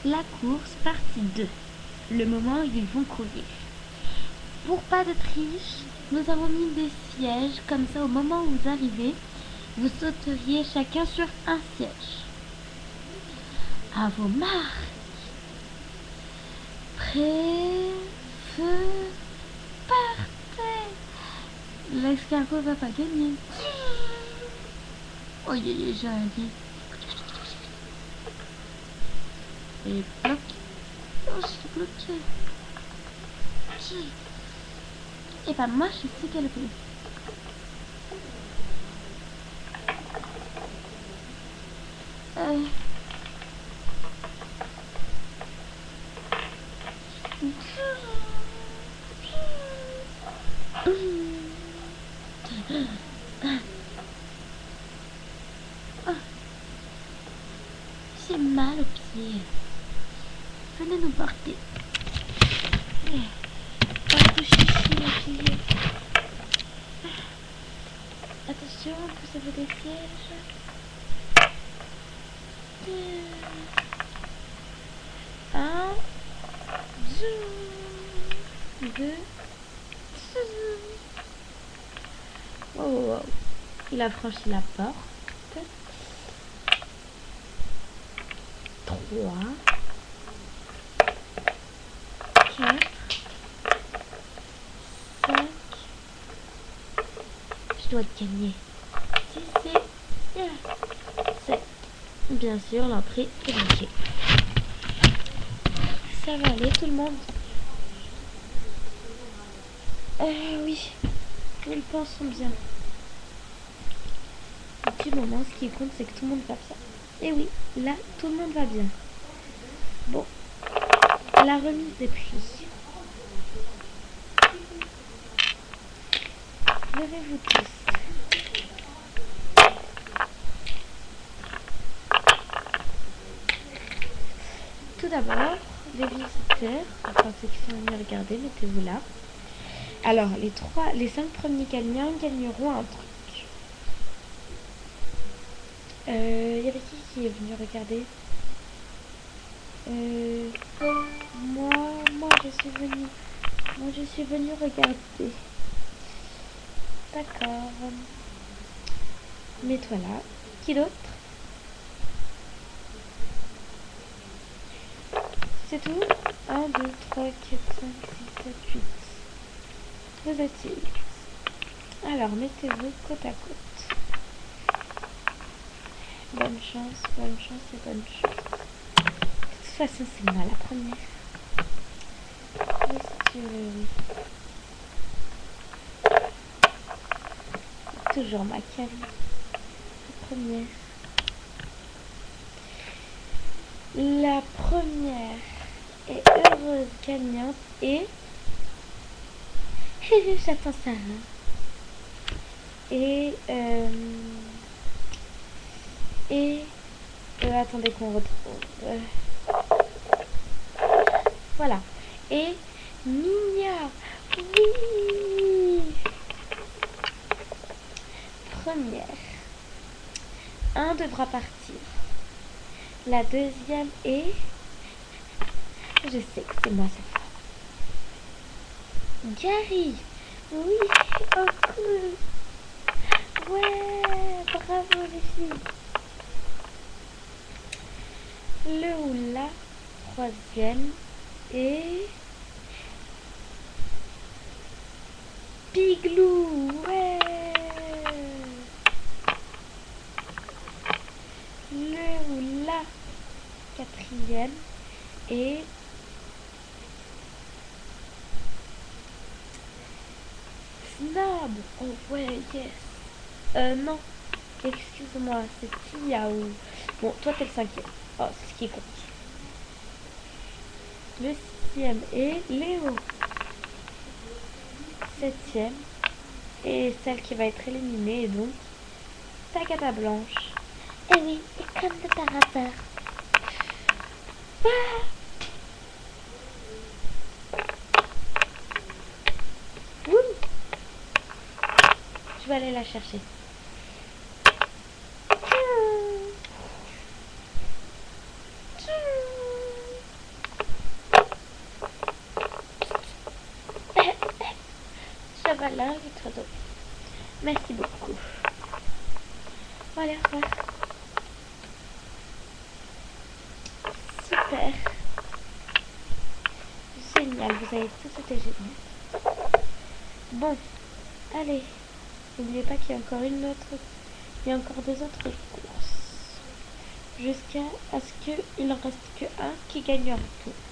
La course, partie 2. Le moment où ils vont courir. Pour pas de triche, nous avons mis des sièges, comme ça au moment où vous arrivez, vous sauteriez chacun sur un siège. À vos marques. Prêt, feu, partez. L'escargot va pas gagner. Oh, j'ai un lit. Et bloc. Oh, je suis bloquée. Et bah moi je sais qu'elle veut. Oh, j'ai mal aux pieds. Venez nous porter. Oh, tout chichi aux pieds. Attention, vous avez des sièges. Un, deux. Wow, wow, wow. Il a franchi la porte. 3, 4, 5. Je dois gagner. 6 et 7. Bien sûr, l'entrée est bouchée. Ça va aller, tout le monde? Oui, nous le pensons bien. Du moment, ce qui compte, c'est que tout le monde va bien. Et oui, là, tout le monde va bien. Bon, la remise des prix. Levez-vous tous. Tout d'abord, les visiteurs, enfin ceux qui sont venus regarder, mettez-vous là. Alors, les 5 premiers gagnants gagneront un truc. Il y avait qui est venu regarder? Moi je suis venue regarder. D'accord. Mets-toi là. Qui d'autre? C'est tout? 1, 2, 3, 4, 5, 6, 7, 8. Vous êtes 8. Alors, mettez-vous côte à côte. Bonne chance et bonne chance. De toute façon, c'est moi la première. Oui, si tu veux, oui. Toujours ma Carrie. La première. La première et heureuse gagnante et j'attends Sarah. Attendez qu'on retrouve. Voilà. Et Minia. Oui. Première. Un devra partir. La deuxième est... Je sais que c'est moi cette fois. Gary. Oui. Oh cool. Ouais. Bravo les filles. Le ou la troisième est... Piglou. Ouais. Le ou la quatrième est... Snob. Oh ouais, yes. Non. Excuse-moi, c'est Tiaou. Bon, toi t'es le 5e. Oh, c'est ce qui compte. Le 6e est Léo. 7e. Et celle qui va être éliminée est donc Tagada Blanche. Eh oui, et comme de par hasard. Ah, je vais aller la chercher. Voilà, votre dos. Merci beaucoup. Voilà, voilà. Super. Génial, vous avez tout, c'était génial. Bon, allez. N'oubliez pas qu'il y a encore il y a encore deux autres courses. Jusqu'à ce qu'il en reste que un qui gagnera tout.